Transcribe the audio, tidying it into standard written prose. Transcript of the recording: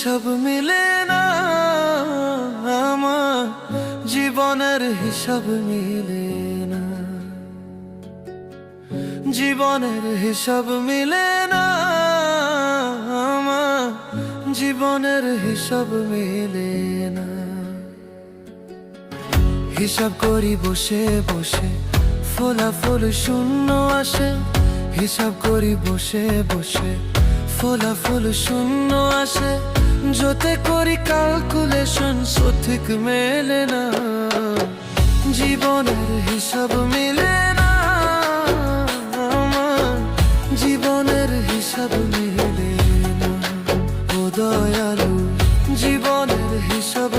হিসাব মিলে না, আমার জীবনের হিসাব মিলে না, জীবনের হিসাব মিলে না, আমার জীবনের হিসাব মিলে না। হিসাব করি বসে বসে, ফলাফল শূন্য আসে। হিসাব করি বসে বসে, ফলাফল শূন্য আসে। যতে করি ক্যালকুলেশন সঠিক মেলে না, জীবনের হিসাব মিলে না, আমার জীবনের হিসাব মিলে না। ও দয়ালু, জীবনের হিসাব